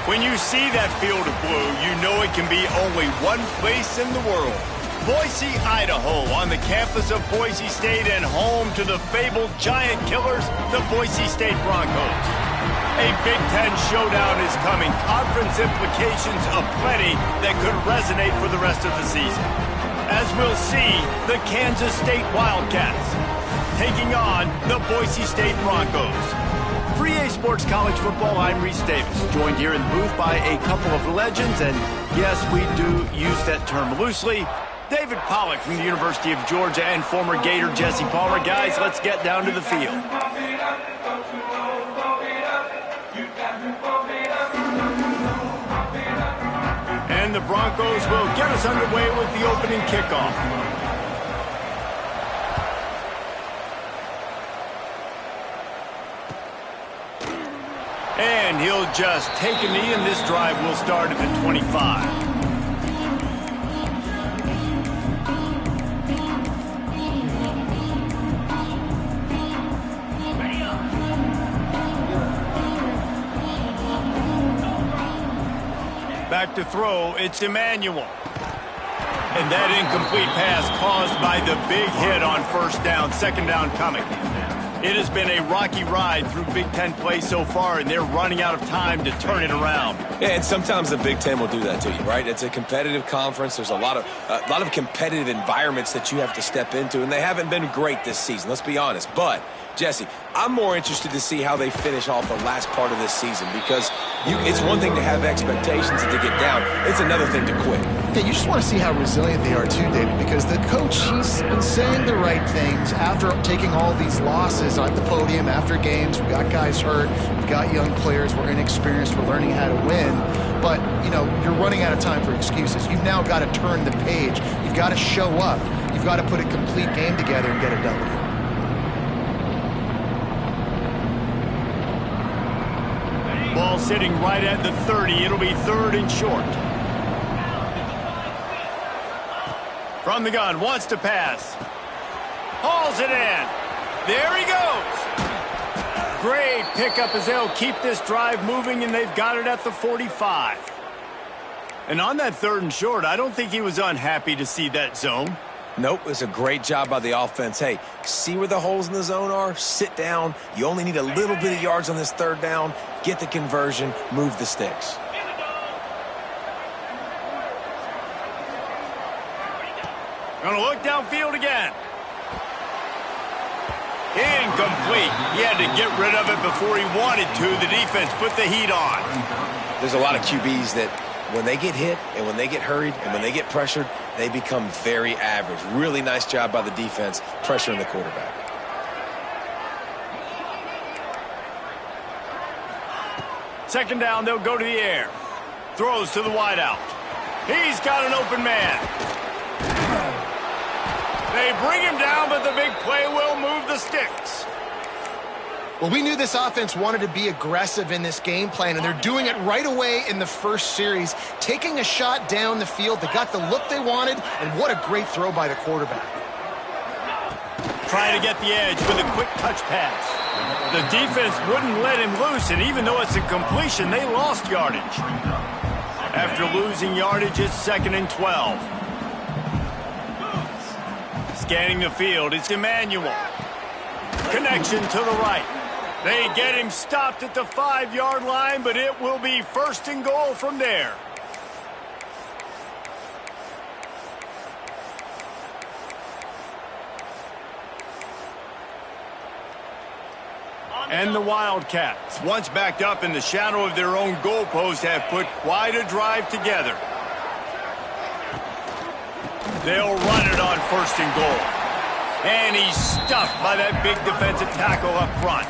When you see that field of blue, you know it can be only one place in the world. Boise, Idaho, on the campus of Boise State and home to the fabled giant killers, the Boise State Broncos. A Big Ten showdown is coming. Conference implications aplenty that could resonate for the rest of the season. As we'll see, the Kansas State Wildcats taking on the Boise State Broncos. Free A Sports College Football, I'm Reese Davis, joined here in the booth by a couple of legends, and yes, we do use that term loosely. David Pollack from the University of Georgia and former Gator Jesse Palmer. Guys, let's get down to the field. And the Broncos will get us underway with the opening kickoff. And he'll just take a knee, and this drive will start at the 25. Back to throw, it's Emmanuel. And that incomplete pass caused by the big hit on first down, second down coming. It has been a rocky ride through Big Ten play so far, and they're running out of time to turn it around. Yeah, and sometimes the Big Ten will do that to you, right? It's a competitive conference. There's a lot of competitive environments that you have to step into, and they haven't been great this season, let's be honest. But, Jesse, I'm more interested to see how they finish off the last part of this season, because it's one thing to have expectations and to get down. It's another thing to quit. Yeah, you just want to see how resilient they are too, David, because the coach, he's been saying the right things after taking all these losses at the podium, after games. We got guys hurt. We've got young players. We're inexperienced. We're learning how to win. But, you know, you're running out of time for excuses. You've now got to turn the page. You've got to show up. You've got to put a complete game together and get it done. Ball sitting right at the 30. It'll be third and short. From the gun, wants to pass. Hauls it in. There he goes. Great pickup as they'll keep this drive moving, and they've got it at the 45. And on that third and short, I don't think he was unhappy to see that zone. Nope, it's a great job by the offense. Hey, see where the holes in the zone are? Sit down. You only need a little bit of yards on this third down. Get the conversion. Move the sticks. Gonna look downfield again. Incomplete. He had to get rid of it before he wanted to. The defense put the heat on. There's a lot of QBs that when they get hit and when they get hurried and when they get pressured, they become very average. Really nice job by the defense pressuring the quarterback. Second down, they'll go to the air. Throws to the wideout. He's got an open man. They bring him down, but the big play will move the sticks. Well, we knew this offense wanted to be aggressive in this game plan, and they're doing it right away in the first series, taking a shot down the field. They got the look they wanted, and what a great throw by the quarterback. Trying to get the edge with a quick touch pass. The defense wouldn't let him loose, and even though it's a completion, they lost yardage. After losing yardage, it's 2nd and 12. Scanning the field, it's Emmanuel. Connection to the right. They get him stopped at the 5-yard line, but it will be 1st and goal from there. And the Wildcats, once backed up in the shadow of their own goalpost, have put quite a drive together. They'll run it on 1st and goal. And he's stuffed by that big defensive tackle up front.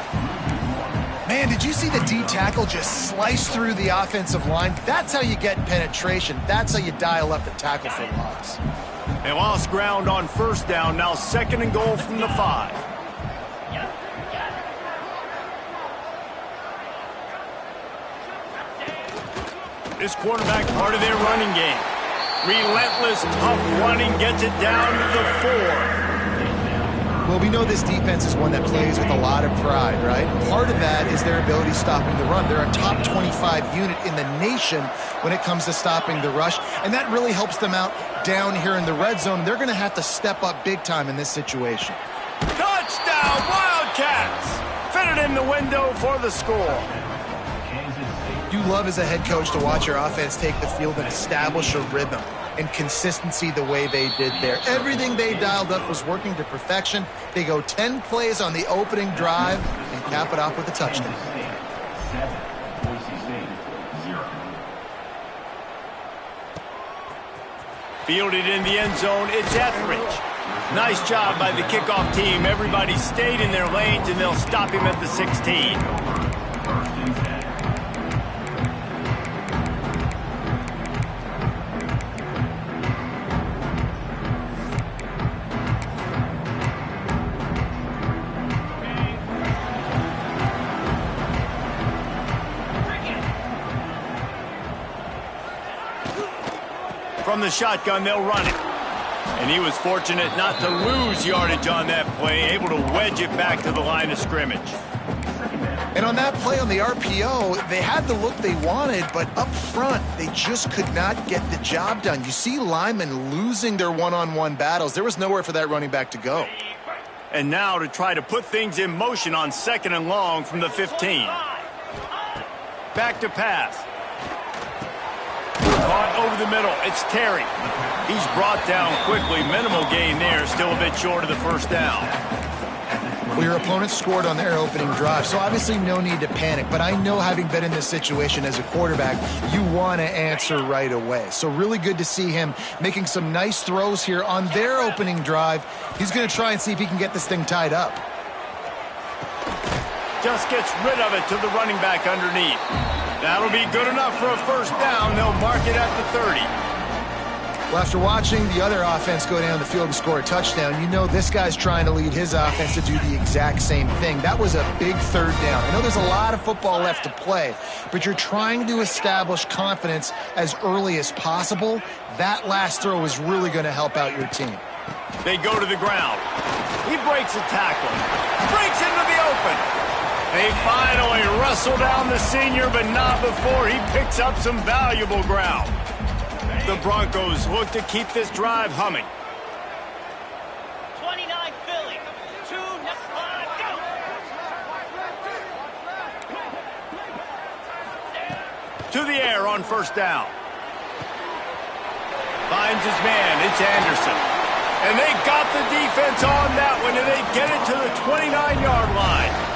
Man, did you see the D tackle just slice through the offensive line? That's how you get penetration. That's how you dial up the tackle for loss. They lost ground on 1st down. Now 2nd and goal from the 5. This quarterback part of their running game. Relentless, tough running gets it down to the 4. Well, we know this defense is one that plays with a lot of pride, right? Part of that is their ability stopping the run. They're a top 25 unit in the nation when it comes to stopping the rush, and that really helps them out down here in the red zone. They're going to have to step up big time in this situation. Touchdown, Wildcats! Fitted in the window for the score. You love as a head coach to watch your offense take the field and establish a rhythm and consistency the way they did there. Everything they dialed up was working to perfection. They go 10 plays on the opening drive and cap it off with a touchdown. Fielded in the end zone, it's Etheridge. Nice job by the kickoff team. Everybody stayed in their lanes, and they'll stop him at the 16. From the shotgun, they'll run it. And he was fortunate not to lose yardage on that play, able to wedge it back to the line of scrimmage. And on that play on the RPO, they had the look they wanted, but up front, they just could not get the job done. You see linemen losing their one-on-one battles. There was nowhere for that running back to go. And now to try to put things in motion on 2nd and long from the 15. Back to pass. Caught over the middle. It's Terry. He's brought down quickly. Minimal gain there. Still a bit short of the first down. Well, your opponent scored on their opening drive, so obviously no need to panic. But I know, having been in this situation as a quarterback, you want to answer right away. So really good to see him making some nice throws here on their opening drive. He's going to try and see if he can get this thing tied up. Just gets rid of it to the running back underneath. That'll be good enough for a first down. They'll mark it at the 30. Well, after watching the other offense go down the field and score a touchdown, you know this guy's trying to lead his offense to do the exact same thing. That was a big third down. I know there's a lot of football left to play, but you're trying to establish confidence as early as possible. That last throw is really going to help out your team. They go to the ground. He breaks a tackle. Breaks into the open. They finally wrestle down the senior, but not before he picks up some valuable ground. The Broncos look to keep this drive humming. 29 Philly. 2 To the air on first down. Finds his man. It's Anderson. And they got the defense on that one, and they get it to the 29-yard line.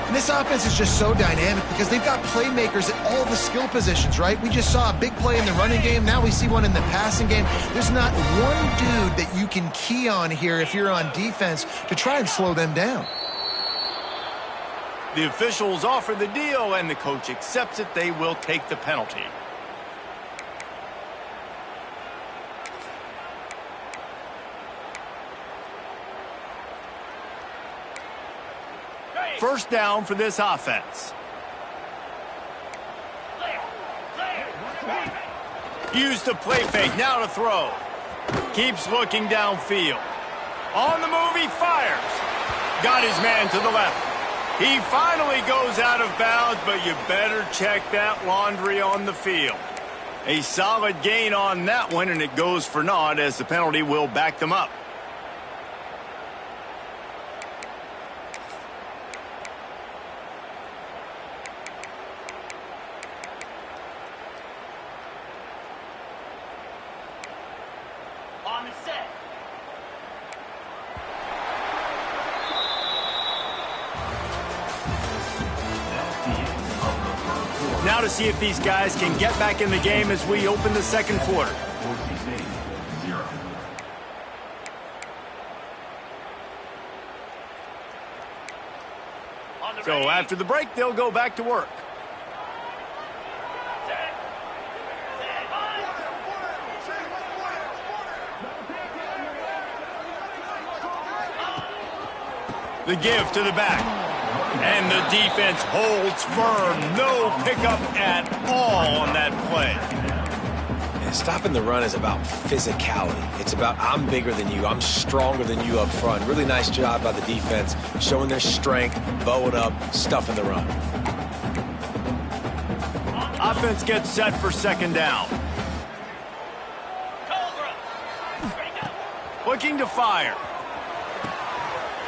And this offense is just so dynamic because they've got playmakers at all the skill positions, right? We just saw a big play in the running game. Now we see one in the passing game. There's not one dude that you can key on here if you're on defense to try and slow them down. The officials offer the deal, and the coach accepts it. They will take the penalty. First down for this offense. Use the play fake, now to throw. Keeps looking downfield. On the move, he fires. Got his man to the left. He finally goes out of bounds, but you better check that laundry on the field. A solid gain on that one, and it goes for naught as the penalty will back them up. Now to see if these guys can get back in the game as we open the second quarter. So after the break, they'll go back to work. The give to the back. And the defense holds firm. No pickup at all on that play. Stopping the run is about physicality. It's about I'm bigger than you, I'm stronger than you up front. Really nice job by the defense, showing their strength, bowing up, stuffing the run. Offense gets set for second down. Looking to fire.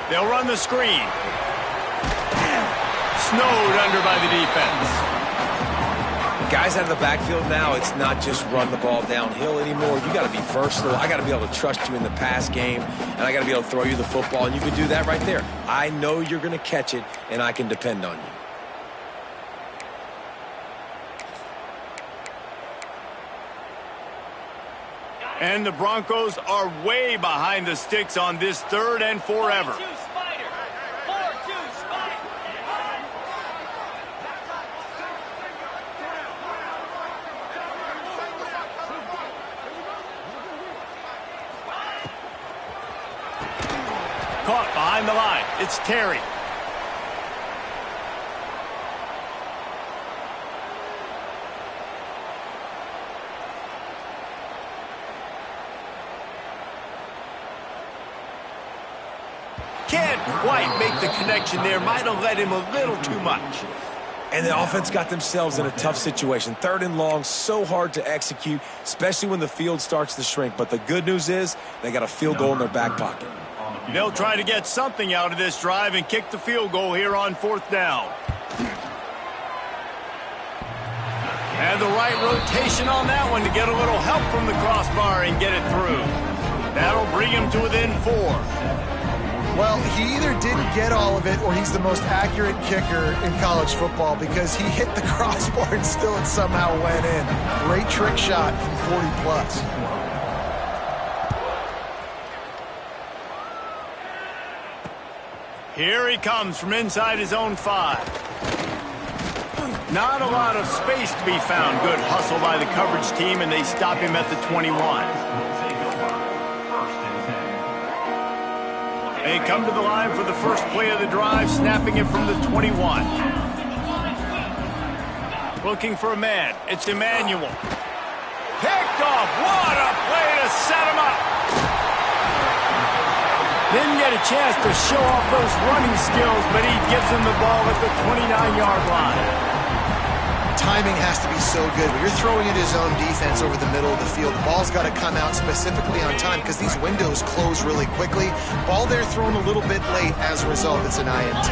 They'll run the screen. Snowed under by the defense. Guys out of the backfield now, it's not just run the ball downhill anymore. You got to be versatile. I got to be able to trust you in the pass game, and I got to be able to throw you the football, and you can do that right there. I know you're going to catch it, and I can depend on you. And the Broncos are way behind the sticks on this 3rd and forever. Caught behind the line. It's Terry. Can't quite make the connection there. Might have led him a little too much. And the offense got themselves in a tough situation. 3rd and long, so hard to execute, especially when the field starts to shrink. But the good news is they got a field goal in their back pocket. They'll try to get something out of this drive and kick the field goal here on 4th down. And the right rotation on that one to get a little help from the crossbar and get it through. That'll bring him to within 4. Well, he either didn't get all of it or he's the most accurate kicker in college football because he hit the crossbar and still it somehow went in. Great trick shot from 40 plus. Here he comes from inside his own 5. Not a lot of space to be found. Good hustle by the coverage team, and they stop him at the 21. They come to the line for the first play of the drive, snapping it from the 21. Looking for a man. It's Emmanuel. Picked off. What a play to set him up. Didn't get a chance to show off those running skills, but he gives him the ball at the 29-yard line. Timing has to be so good. When you're throwing at his own defense over the middle of the field, the ball's got to come out specifically on time because these windows close really quickly. Ball there thrown a little bit late. As a result, it's an INT.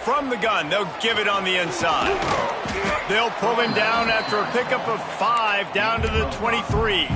From the gun, they'll give it on the inside. They'll pull him down after a pickup of 5 down to the 23.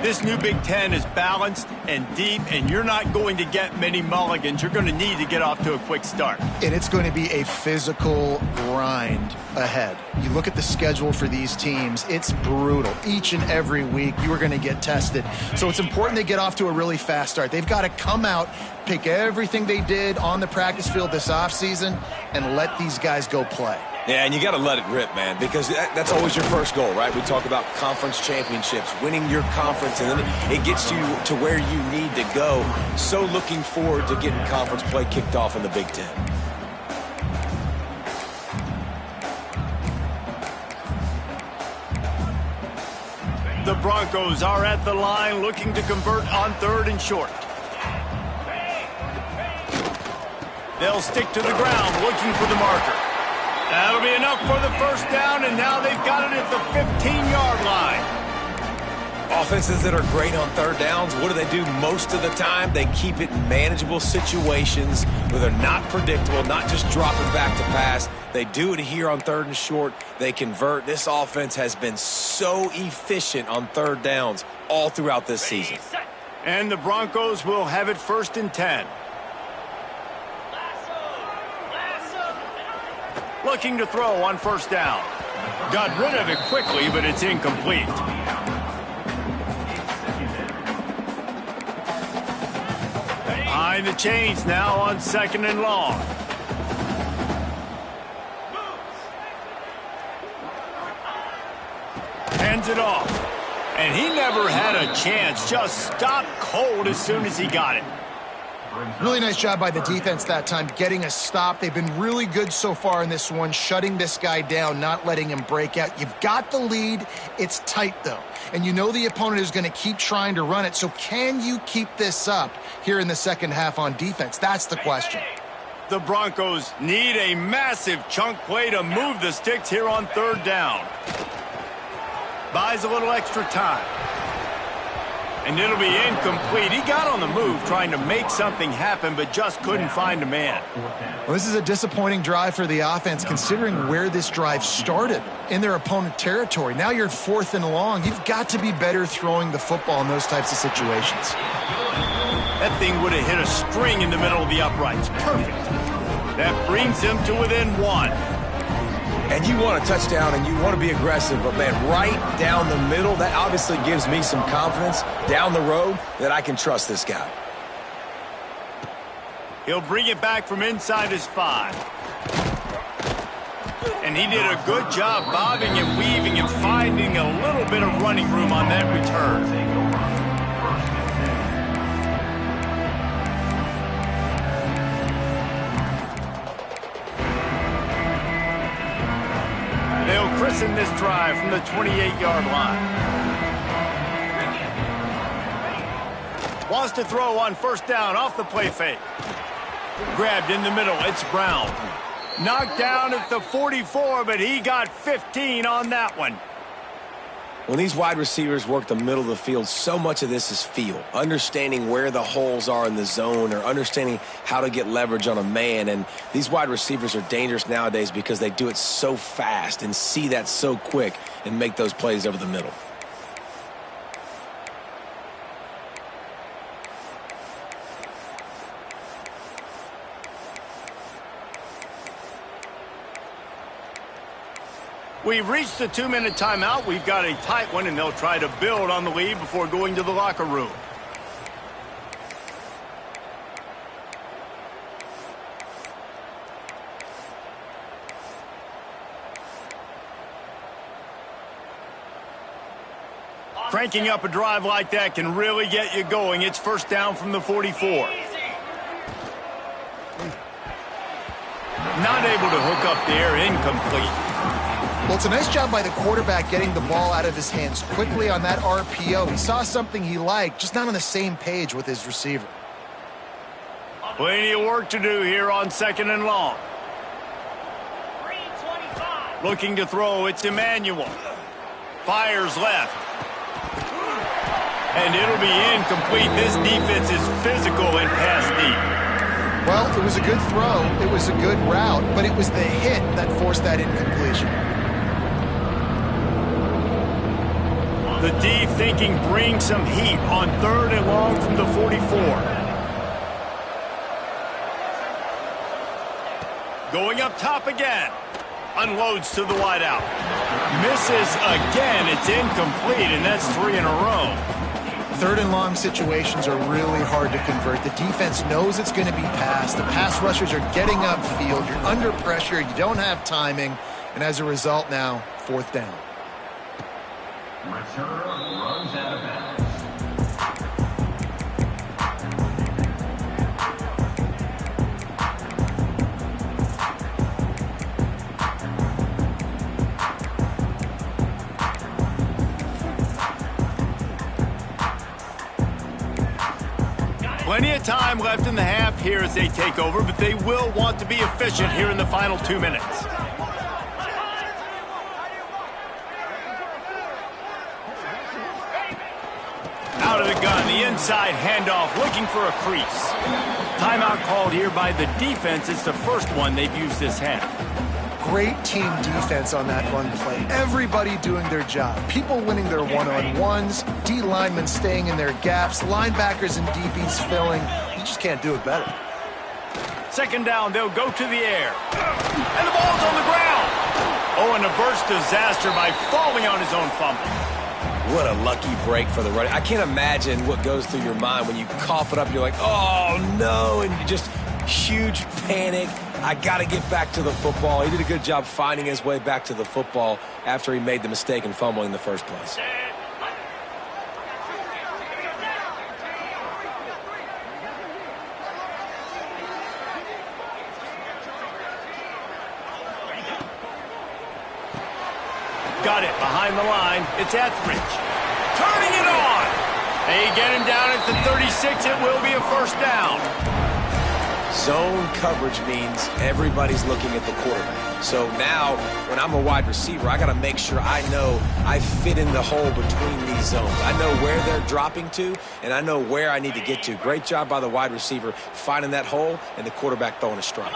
This new Big Ten is balanced and deep, and you're not going to get many mulligans. You're going to need to get off to a quick start. And it's going to be a physical grind ahead. You look at the schedule for these teams, it's brutal. Each and every week, you are going to get tested. So it's important they get off to a really fast start. They've got to come out, pick everything they did on the practice field this offseason, and let these guys go play. Yeah, and you got to let it rip, man, because that's always your first goal, right? We talk about conference championships, winning your conference, and then it gets you to where you need to go. So looking forward to getting conference play kicked off in the Big Ten. The Broncos are at the line looking to convert on 3rd and short. They'll stick to the ground looking for the marker. That'll be enough for the first down, and now they've got it at the 15-yard line. Offenses that are great on 3rd downs, what do? Most of the time, they keep it in manageable situations where they're not predictable, not just dropping back to pass. They do it here on 3rd and short. They convert. This offense has been so efficient on 3rd downs all throughout this season. And the Broncos will have it 1st and 10. Looking to throw on 1st down. Got rid of it quickly, but it's incomplete. Behind the chains now on 2nd and long. Hands it off. And he never had a chance. Just stopped cold as soon as he got it. Really nice job by the defense that time, getting a stop. They've been really good so far in this one, shutting this guy down, not letting him break out. You've got the lead. It's tight, though. And you know the opponent is going to keep trying to run it. So can you keep this up here in the second half on defense? That's the question. The Broncos need a massive chunk play to move the sticks here on third down. Buys a little extra time. And it'll be incomplete. He got on the move trying to make something happen, but just couldn't find a man. Well, this is a disappointing drive for the offense, considering where this drive started, in their opponent territory. Now you're 4th and long. You've got to be better throwing the football in those types of situations. That thing would have hit a string in the middle of the uprights. Perfect. That brings him to within 1. And you want a touchdown and you want to be aggressive, but man, right down the middle, that obviously gives me some confidence down the road that I can trust this guy. He'll bring it back from inside his 5. And he did a good job bobbing and weaving and finding a little bit of running room on that return. They'll christen this drive from the 28-yard line. Wants to throw on first down off the play fake. Grabbed in the middle. It's Brown. Knocked down at the 44, but he got 15 on that one. When these wide receivers work the middle of the field, so much of this is feel. Understanding where the holes are in the zone or understanding how to get leverage on a man. And these wide receivers are dangerous nowadays because they do it so fast and see that so quick and make those plays over the middle. We've reached the 2-minute timeout. We've got a tight one, and they'll try to build on the lead before going to the locker room. Cranking up a drive like that can really get you going. It's first down from the 44. Not able to hook up there, incomplete. Well, it's a nice job by the quarterback getting the ball out of his hands quickly on that RPO. He saw something he liked, just not on the same page with his receiver. Plenty of work to do here on 2nd and long. Looking to throw, it's Emmanuel. Fires left. And it'll be incomplete. This defense is physical and pass deep. Well, it was a good throw. It was a good route, but it was the hit that forced that incompletion. The D thinking bring some heat on 3rd and long from the 44. Going up top again. Unloads to the wideout. Misses again. It's incomplete, and that's 3 in a row. 3rd and long situations are really hard to convert. The defense knows it's going to be passed. The pass rushers are getting upfield. You're under pressure. You don't have timing. And as a result now, 4th down. Returner runs out of bounds. Plenty of time left in the half here as they take over, but they will want to be efficient here in the final 2 minutes. Out of the gun, the inside handoff, looking for a crease. Timeout called here by the defense. It's the first one they've used this half. Great team defense on that run play. Everybody doing their job. People winning their one-on-ones, D linemen staying in their gaps, linebackers and DBs filling. You just can't do it better. 2nd down, they'll go to the air. And the ball's on the ground. Oh, and a burst disaster by falling on his own fumble. What a lucky break for the running. I can't imagine what goes through your mind when you cough it up and you're like, oh, no, and you just huge panic. I got to get back to the football. He did a good job finding his way back to the football after he made the mistake in fumbling in the first place. got it behind the line. It's Etheridge. Turning it on. They get him down at the 36. It will be a first down. Zone coverage means everybody's looking at the quarterback. So now, when I'm a wide receiver, I got to make sure I know I fit in the hole between these zones. I know where they're dropping to, and I know where I need to get to. Great job by the wide receiver finding that hole and the quarterback throwing a strike.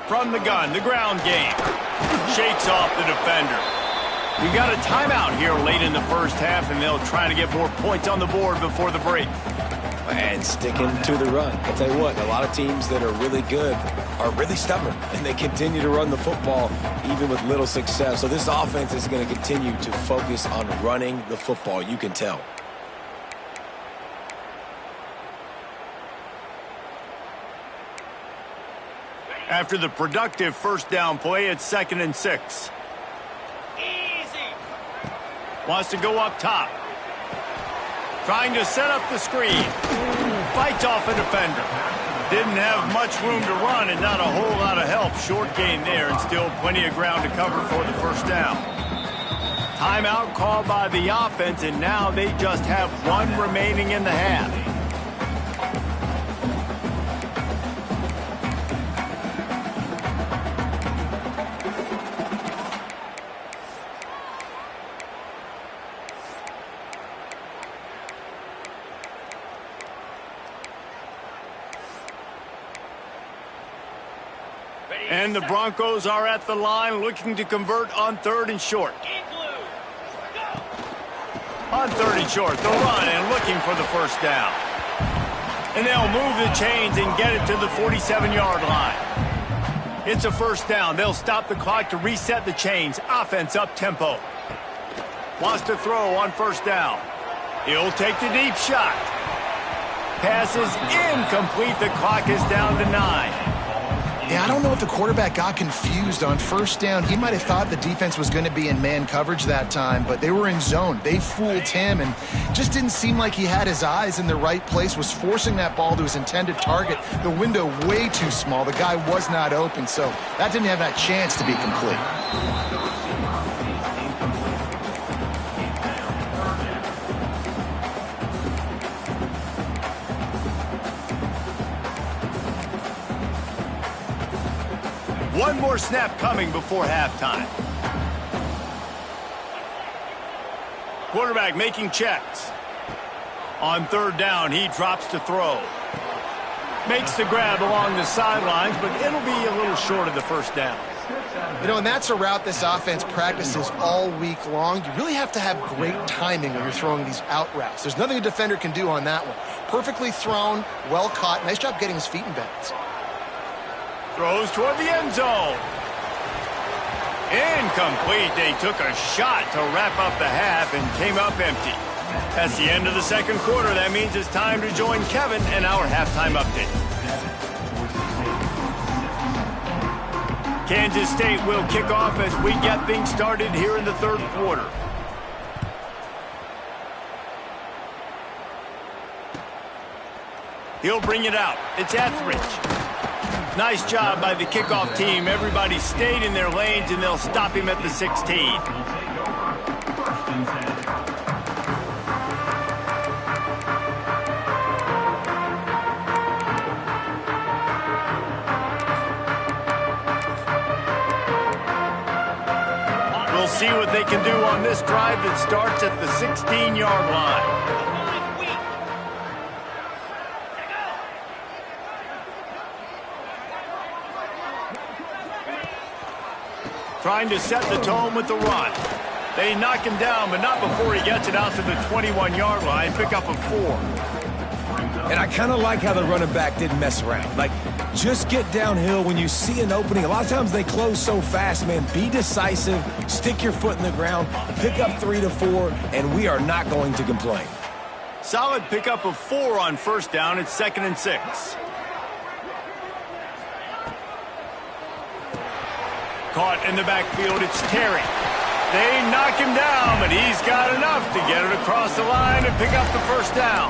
From the gun, the ground game. Shakes off the defender. We got a timeout here late in the first half, and they'll try to get more points on the board before the break. And sticking to the run. I'll tell you what, a lot of teams that are really good are really stubborn, and they continue to run the football even with little success. So this offense is going to continue to focus on running the football. You can tell. After the productive first down play, it's 2nd and 6. Easy. Wants to go up top. Trying to set up the screen. Fights off a defender. Didn't have much room to run and not a whole lot of help. Short gain there and still plenty of ground to cover for the first down. Timeout called by the offense, and now they just have one remaining in the half. And the Broncos are at the line looking to convert on 3rd and short. On 3rd and short, they'll run and looking for the first down. And they'll move the chains and get it to the 47-yard line. It's a first down. They'll stop the clock to reset the chains. Offense up tempo. Wants to throw on first down. He'll take the deep shot. Pass is incomplete. The clock is down to 9. Yeah, I don't know if the quarterback got confused on first down. He might have thought the defense was going to be in man coverage that time, but they were in zone. They fooled him, and just didn't seem like he had his eyes in the right place, was forcing that ball to his intended target. The window way too small. The guy was not open, so that didn't have that chance to be complete. One more snap coming before halftime. Quarterback making checks. On 3rd down, he drops to throw. Makes the grab along the sidelines, but it'll be a little short of the first down. You know, and that's a route this offense practices all week long. You really have to have great timing when you're throwing these out routes. There's nothing a defender can do on that one. Perfectly thrown, well caught. Nice job getting his feet in bounds. Throws toward the end zone. Incomplete. They took a shot to wrap up the half and came up empty. That's the end of the second quarter. That means it's time to join Kevin in our halftime update. Kansas State will kick off as we get things started here in the 3rd quarter. He'll bring it out. It's Etheridge. Nice job by the kickoff team. Everybody stayed in their lanes, and they'll stop him at the 16. We'll see what they can do on this drive that starts at the 16-yard line. Trying to set the tone with the run. They knock him down, but not before he gets it out to the 21-yard line. Pick up a 4. And I kind of like how the running back didn't mess around. Like, just get downhill when you see an opening. A lot of times they close so fast, man. Be decisive. Stick your foot in the ground. Pick up 3 to 4, and we are not going to complain. Solid pickup of 4 on first down. It's 2nd and 6. Caught in the backfield, it's Terry. They knock him down, but he's got enough to get it across the line and pick up the first down.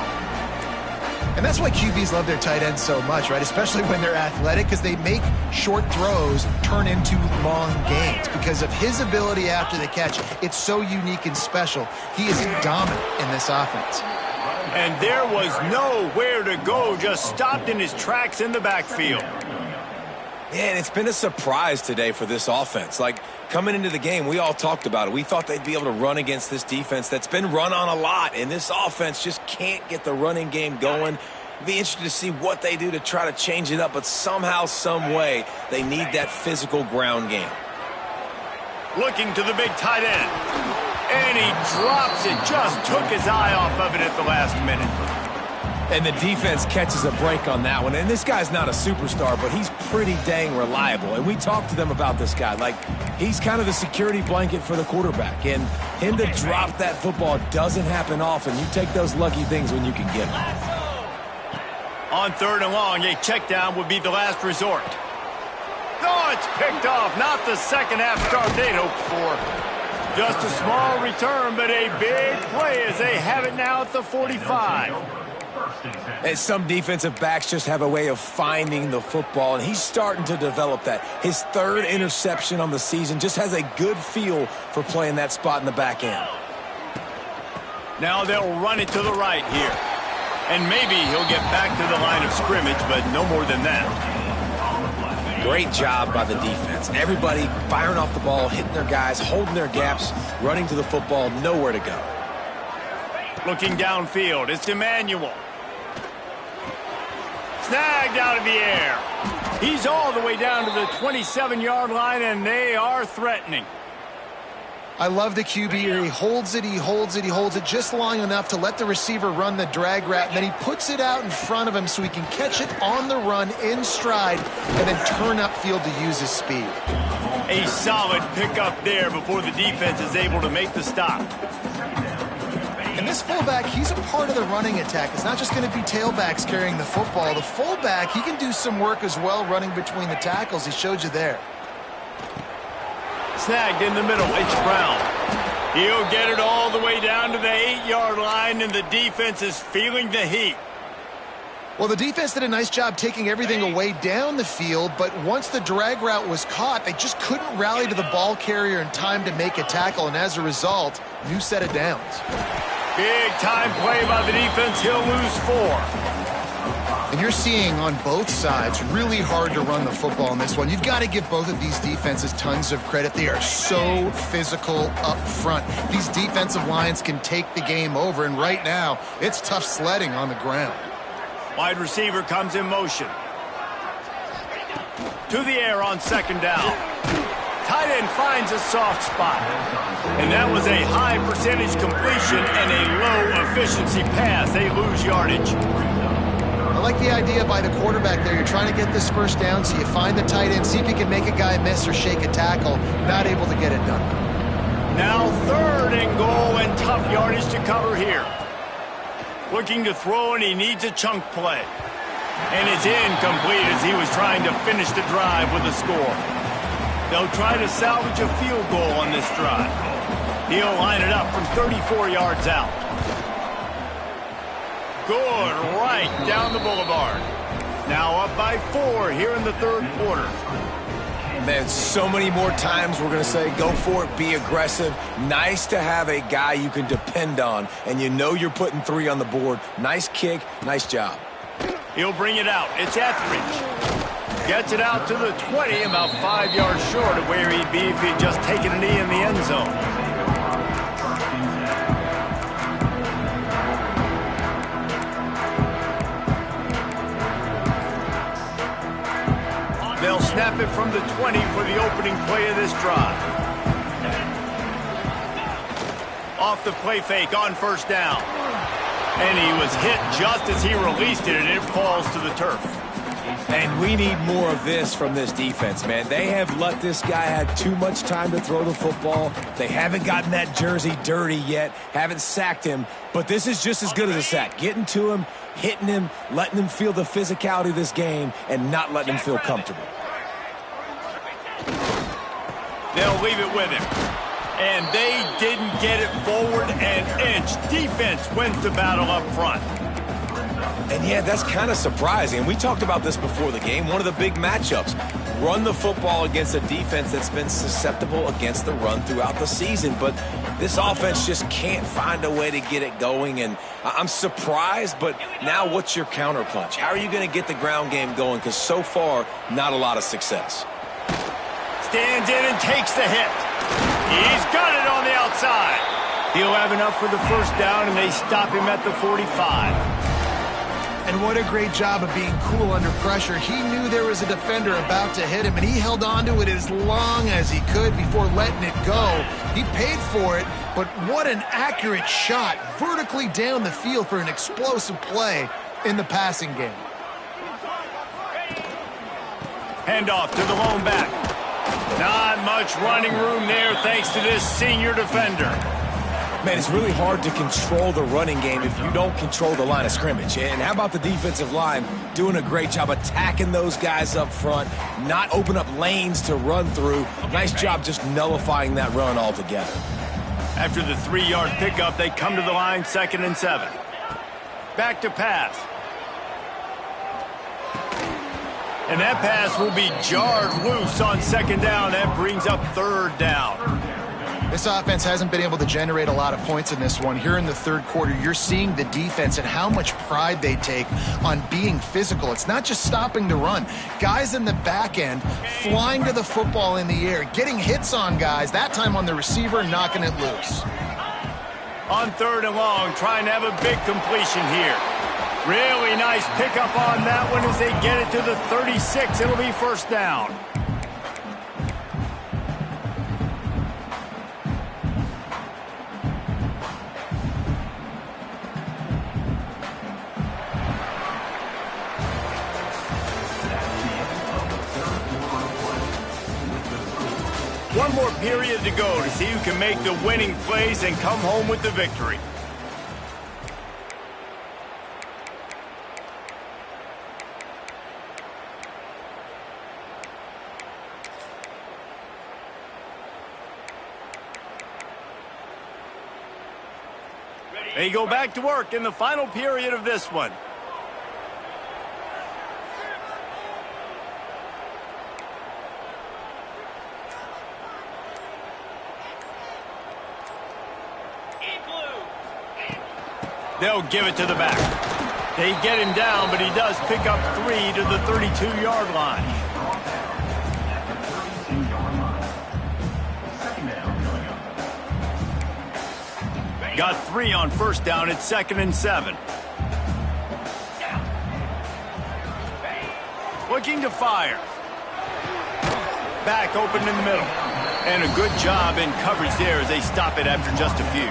And that's why QBs love their tight ends so much, right? Especially when they're athletic, because they make short throws turn into long gains. Because of his ability after the catch, it's so unique and special. He is dominant in this offense. And there was nowhere to go, just stopped in his tracks in the backfield. Yeah, and it's been a surprise today for this offense. Like, coming into the game, we all talked about it. We thought they'd be able to run against this defense that's been run on a lot, and this offense just can't get the running game going. It'll be interesting to see what they do to try to change it up, but somehow, some way, they need that physical ground game. Looking to the big tight end. And he drops it, just took his eye off of it at the last minute. And the defense catches a break on that one. And this guy's not a superstar, but he's pretty dang reliable. And we talked to them about this guy. Like, he's kind of the security blanket for the quarterback. And him to drop that football doesn't happen often. You take those lucky things when you can get them. On 3rd and long, a check down would be the last resort. Oh, it's picked off. Not the second half start they'd hoped for. Just a small return, but a big play as they have it now at the 45. And some defensive backs just have a way of finding the football, and he's starting to develop that. His 3rd interception on the season, just has a good feel for playing that spot in the back end. Now they'll run it to the right here. And maybe he'll get back to the line of scrimmage, but no more than that. Great job by the defense. Everybody firing off the ball, hitting their guys, holding their gaps, running to the football, nowhere to go. Looking downfield, it's Emmanuel. Snagged out of the air. He's all the way down to the 27-yard line, and they are threatening. I love the QB here. He holds it, he holds it, he holds it just long enough to let the receiver run the drag route, and then he puts it out in front of him so he can catch it on the run in stride and then turn upfield to use his speed. A solid pickup there before the defense is able to make the stop. And this fullback, he's a part of the running attack. It's not just going to be tailbacks carrying the football. The fullback, he can do some work as well running between the tackles. He showed you there. Snagged in the middle, it's Brown. He'll get it all the way down to the 8-yard line, and the defense is feeling the heat. Well, the defense did a nice job taking everything away down the field, but once the drag route was caught, they just couldn't rally to the ball carrier in time to make a tackle, and as a result, new set of downs. Big time play by the defense. He'll lose 4. And you're seeing on both sides really hard to run the football in this one. You've got to give both of these defenses tons of credit. They are so physical up front. These defensive lines can take the game over, and right now, it's tough sledding on the ground. Wide receiver comes in motion. To the air on 2nd down. Tight end finds a soft spot. And that was a high percentage completion and a low efficiency pass. They lose yardage. I like the idea by the quarterback there. You're trying to get this first down, so you find the tight end, see if you can make a guy miss or shake a tackle. Not able to get it done. Now 3rd and goal and tough yardage to cover here. Looking to throw, and he needs a chunk play. And it's incomplete as he was trying to finish the drive with a score. They'll try to salvage a field goal on this drive. He'll line it up from 34 yards out. Good, right down the boulevard. Now up by 4 here in the 3rd quarter. Man, so many more times we're going to say, go for it, be aggressive. Nice to have a guy you can depend on, and you know you're putting 3 on the board. Nice kick, nice job. He'll bring it out. It's Etheridge. Gets it out to the 20, about 5 yards short of where he'd be if he'd just taken a knee in the end zone. They'll snap it from the 20 for the opening play of this drive. Off the play fake on 1st down. And he was hit just as he released it, and it falls to the turf. And we need more of this from this defense, man. They have let this guy have too much time to throw the football. They haven't gotten that jersey dirty yet, haven't sacked him. But this is just as good as a sack. Getting to him, hitting him, letting him feel the physicality of this game, and not letting him feel comfortable. They'll leave it with him. And they didn't get it forward an inch. Defense wins the battle up front. And yeah, that's kind of surprising. We talked about this before the game. One of the big matchups. Run the football against a defense that's been susceptible against the run throughout the season. But this offense just can't find a way to get it going. And I'm surprised, but now what's your counterpunch? How are you going to get the ground game going? Because so far, not a lot of success. Stands in and takes the hit. He's got it on the outside. He'll have enough for the first down, and they stop him at the 45. And what a great job of being cool under pressure. He knew there was a defender about to hit him, and he held on to it as long as he could before letting it go. He paid for it, but what an accurate shot vertically down the field for an explosive play in the passing game. Handoff to the lone back. Not much running room there thanks to this senior defender. Man, it's really hard to control the running game if you don't control the line of scrimmage. And how about the defensive line doing a great job attacking those guys up front, not open up lanes to run through. Nice job just nullifying that run altogether. After the 3-yard pickup, they come to the line, 2nd and 7. Back to pass. And that pass will be jarred loose on 2nd down. That brings up 3rd down. This offense hasn't been able to generate a lot of points in this one. Here in the 3rd quarter, you're seeing the defense and how much pride they take on being physical. It's not just stopping the run. Guys in the back end flying to the football in the air, getting hits on guys, that time on the receiver, knocking it loose. On 3rd and long, trying to have a big completion here. Really nice pickup on that one as they get it to the 36. It'll be 1st down. One more period to go to see who can make the winning plays and come home with the victory. They go back to work in the final period of this one. They'll give it to the back. They get him down, but he does pick up 3 to the 32-yard line. Got 3 on 1st down at 2nd and 7. Looking to fire. Back open in the middle. And a good job in coverage there as they stop it after just a few.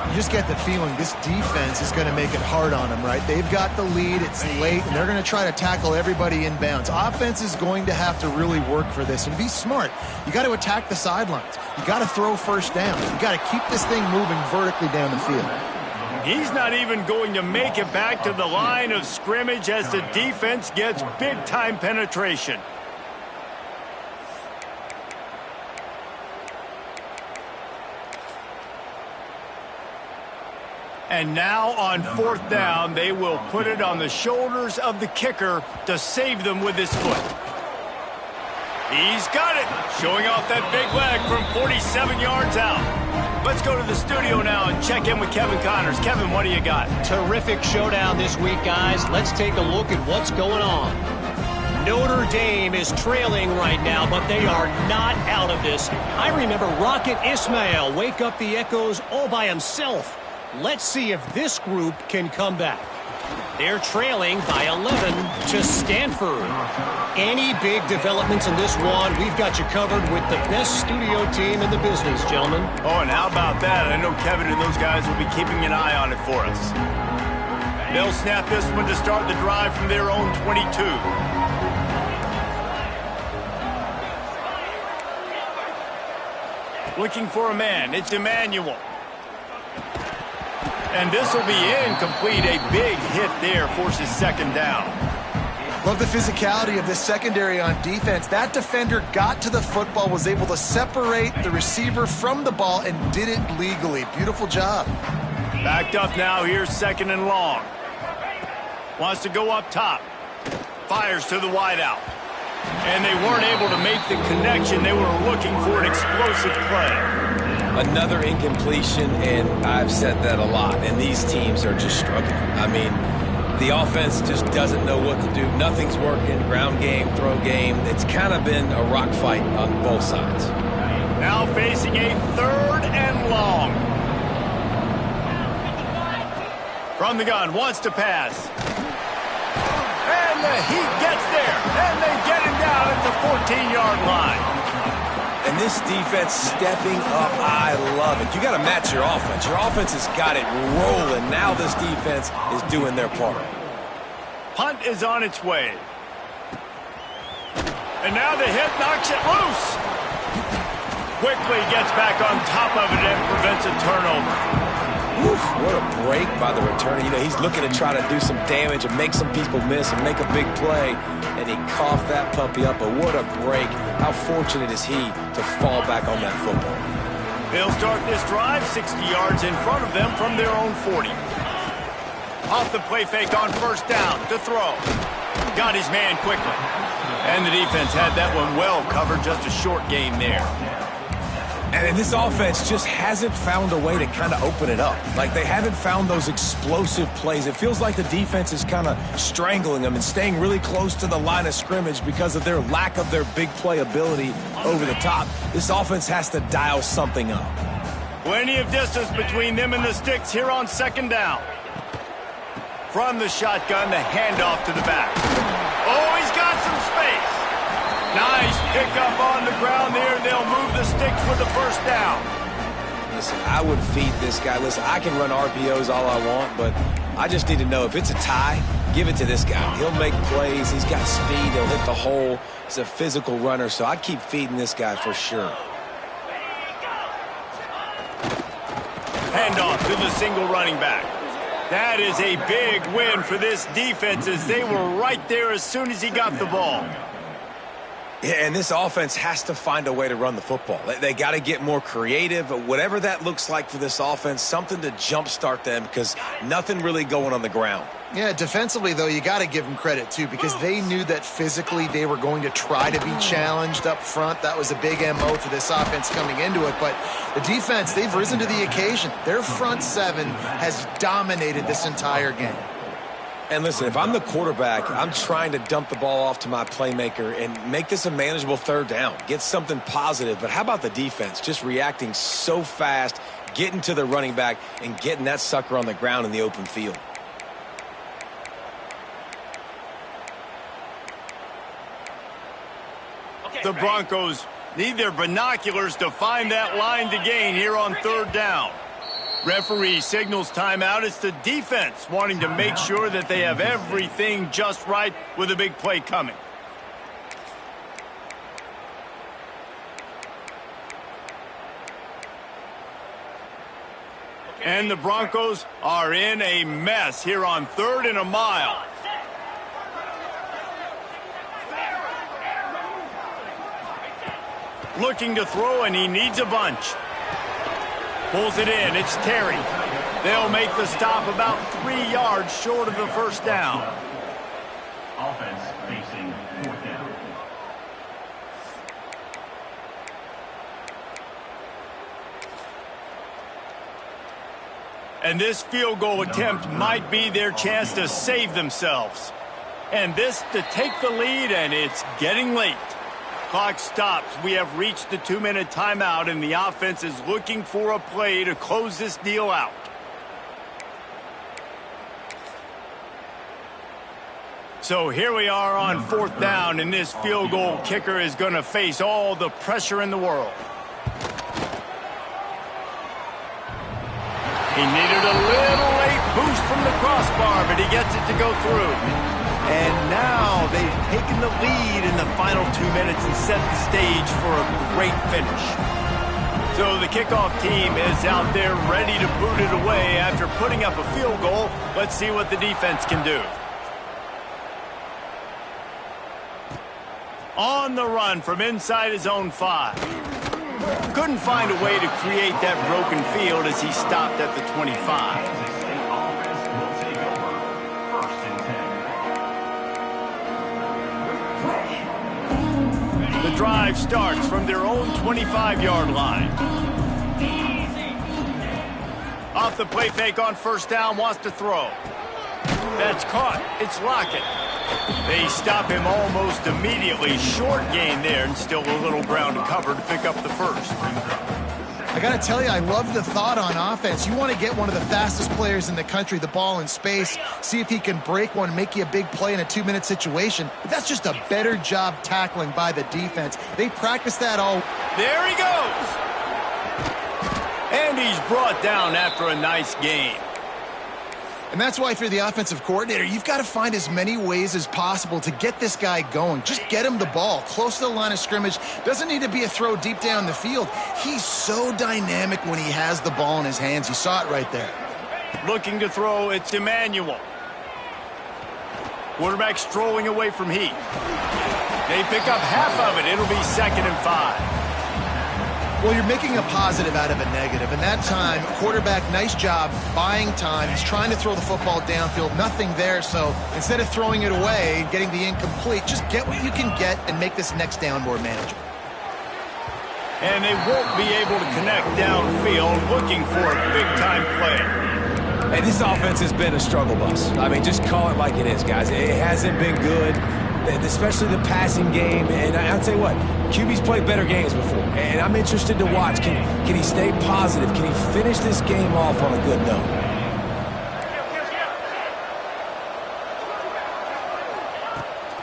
You just get the feeling this defense is going to make it hard on them, right? They've got the lead, it's late, and they're going to try to tackle everybody inbounds. Offense is going to have to really work for this and be smart. You got to attack the sidelines. You got to throw 1st down. You got to keep this thing moving vertically down the field. He's not even going to make it back to the line of scrimmage as the defense gets big-time penetration. And now on 4th down, they will put it on the shoulders of the kicker to save them with his foot. He's got it, showing off that big leg from 47 yards out. Let's go to the studio now and check in with Kevin Connors. Kevin, what do you got? Terrific showdown this week, guys. Let's take a look at what's going on. Notre Dame is trailing right now, but they are not out of this. I remember Rocket Ismail wake up the echoes all by himself. Let's see if this group can come back. They're trailing by 11 to Stanford. Any big developments in this one, we've got you covered with the best studio team in the business, gentlemen. Oh, and how about that? I know Kevin and those guys will be keeping an eye on it for us. They'll snap this one to start the drive from their own 22. Looking for a man. It's Emmanuel. And this will be incomplete. A big hit there forces 2nd down. Love the physicality of this secondary on defense. That defender got to the football, was able to separate the receiver from the ball, and did it legally. Beautiful job. Backed up now. Here's 2nd and long. Wants to go up top. Fires to the wideout. And they weren't able to make the connection. They were looking for an explosive play. Another incompletion, and I've said that a lot, and these teams are just struggling. I mean, the offense just doesn't know what to do. Nothing's working. Ground game, throw game. It's kind of been a rock fight on both sides. Now facing a 3rd and long. From the gun, wants to pass. And the Heat gets there. And they get him down at the 14-yard line. And this defense stepping up, I love it. You got to match your offense. Your offense has got it rolling. Now this defense is doing their part. Punt is on its way. And now the hit knocks it loose. Quickly gets back on top of it and prevents a turnover. Oof, what a break by the returner. You know, he's looking to try to do some damage and make some people miss and make a big play. And he coughed that puppy up, but what a break. How fortunate is he to fall back on that football? They'll start this drive 60 yards in front of them from their own 40. Off the play fake on 1st down to throw. Got his man quickly. And the defense had that one well covered, just a short gain there. And this offense just hasn't found a way to kind of open it up. Like, they haven't found those explosive plays. It feels like the defense is kind of strangling them and staying really close to the line of scrimmage because of their lack of their big play ability over the top. This offense has to dial something up. Plenty of distance between them and the sticks here on 2nd down. From the shotgun, the handoff to the back. Oh, he's got some space. Nice pickup on the ground there. They'll move the sticks for the 1st down. Listen, I would feed this guy. Listen, I can run RPOs all I want, but I just need to know if it's a tie, give it to this guy. He'll make plays. He's got speed. He'll hit the hole. He's a physical runner, so I'd keep feeding this guy for sure. Handoff to the single running back. That is a big win for this defense as they were right there as soon as he got the ball. Yeah, and this offense has to find a way to run the football. They got to get more creative, whatever that looks like for this offense, something to jumpstart them because nothing really going on the ground. Yeah, defensively, though, you got to give them credit, too, because they knew that physically they were going to try to be challenged up front. That was a big MO for this offense coming into it. But the defense, they've risen to the occasion. Their front 7 has dominated this entire game. And listen, if I'm the quarterback, I'm trying to dump the ball off to my playmaker and make this a manageable 3rd down. Get something positive. But how about the defense? Just reacting so fast, getting to the running back, and getting that sucker on the ground in the open field. The Broncos need their binoculars to find that line to gain here on 3rd down. Referee signals timeout. It's the defense wanting to make sure that they have everything just right with a big play coming. And the Broncos are in a mess here on 3rd and a mile. Looking to throw, and he needs a bunch. Pulls it in. It's Terry. They'll make the stop about 3 yards short of the 1st down. Offense facing 4th down. And this field goal attempt might be their chance to save themselves. And this to take the lead, and it's getting late. Clock stops. We have reached the 2-minute timeout, and the offense is looking for a play to close this deal out. So here we are on 4th down, and this field goal kicker is going to face all the pressure in the world. He needed a little late boost from the crossbar, but he gets it to go through. And now they've taken the lead in the final 2 minutes and set the stage for a great finish. So the kickoff team is out there ready to boot it away after putting up a field goal. Let's see what the defense can do. On the run from inside his own 5. Couldn't find a way to create that broken field as he stopped at the 25. Offense will take over 1st and 10. drive starts from their own 25-yard line. Off the play fake on first down, wants to throw. That's caught. It's Lockett. They stop him almost immediately. Short gain there, and still a little ground to cover to pick up the first. I got to tell you, I love the thought on offense. You want to get one of the fastest players in the country the ball in space, see if he can break one, make you a big play in a 2-minute situation. But that's just a better job tackling by the defense. They practice that all. There he goes. And he's brought down after a nice gain. And that's why if you're the offensive coordinator, you've got to find as many ways as possible to get this guy going. Just get him the ball close to the line of scrimmage. Doesn't need to be a throw deep down the field. He's so dynamic when he has the ball in his hands. You saw it right there. Looking to throw, it's Emmanuel. Quarterback strolling away from Heat. They pick up half of it. It'll be 2nd and 5. Well, you're making a positive out of a negative. And that time, quarterback, nice job buying time. He's trying to throw the football downfield. Nothing there. So instead of throwing it away and getting the incomplete, just get what you can get and make this next down more manageable. And they won't be able to connect downfield, looking for a big-time play. Hey, this offense has been a struggle bus. I mean, just call it like it is, guys. It hasn't been good, especially the passing game. And I'll tell you what, QB's played better games before. And I'm interested to watch. Can he stay positive? Can he finish this game off on a good note?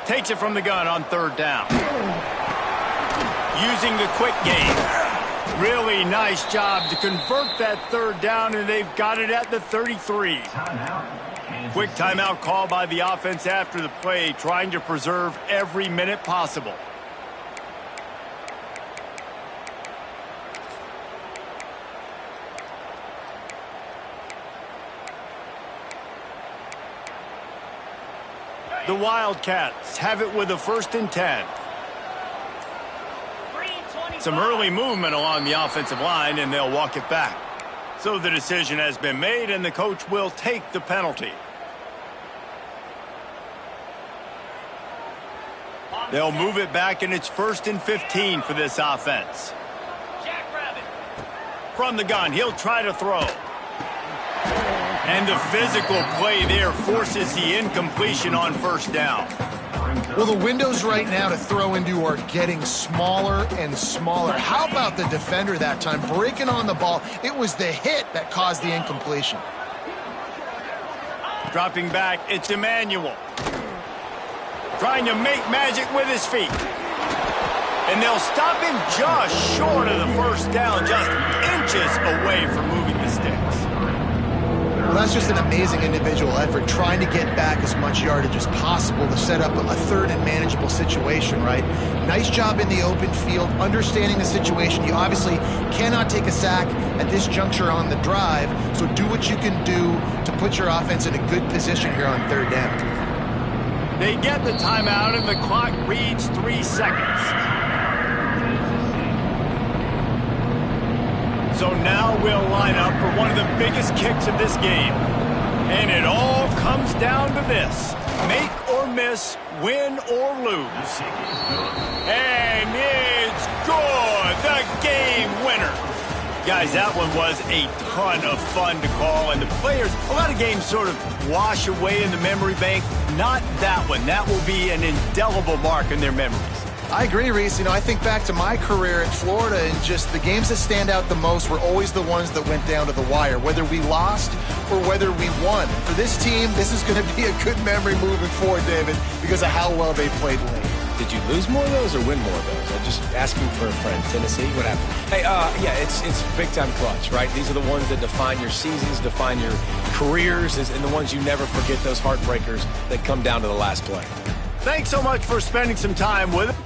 Takes it from the gun on 3rd down. Using the quick game. Really nice job to convert that 3rd down, and they've got it at the 33. Quick timeout call by the offense after the play, trying to preserve every minute possible. The Wildcats have it with a 1st and 10. Some early movement along the offensive line, and they'll walk it back. So the decision has been made, and the coach will take the penalty. They'll move it back, and it's 1st and 15 for this offense. From the gun, he'll try to throw. And the physical play there forces the incompletion on 1st down. Well, the windows right now to throw into are getting smaller and smaller. How about the defender that time breaking on the ball? It was the hit that caused the incompletion. Dropping back, it's Emmanuel. Trying to make magic with his feet. And they'll stop him just short of the 1st down, just inches away from moving the sticks. Well, that's just an amazing individual effort, trying to get back as much yardage as possible to set up a 3rd and manageable situation, right? Nice job in the open field, understanding the situation. You obviously cannot take a sack at this juncture on the drive, so do what you can do to put your offense in a good position here on 3rd down. They get the timeout, and the clock reads 3 seconds. So now we'll line up for one of the biggest kicks of this game. And it all comes down to this. Make or miss, win or lose. And it's good. The game winner. Guys, that one was a ton of fun to call. And the players, a lot of games sort of wash away in the memory bank. Not that one. That will be an indelible mark in their memories. I agree, Reese. You know, I think back to my career in Florida, and just the games that stand out the most were always the ones that went down to the wire, whether we lost or whether we won. For this team, this is going to be a good memory moving forward, David, because of how well they played late. Did you lose more of those or win more of those? I'm just asking for a friend. Tennessee, what happened? Hey, yeah, it's big-time clutch, right? These are the ones that define your seasons, define your careers, and the ones you never forget, those heartbreakers that come down to the last play. Thanks so much for spending some time with us.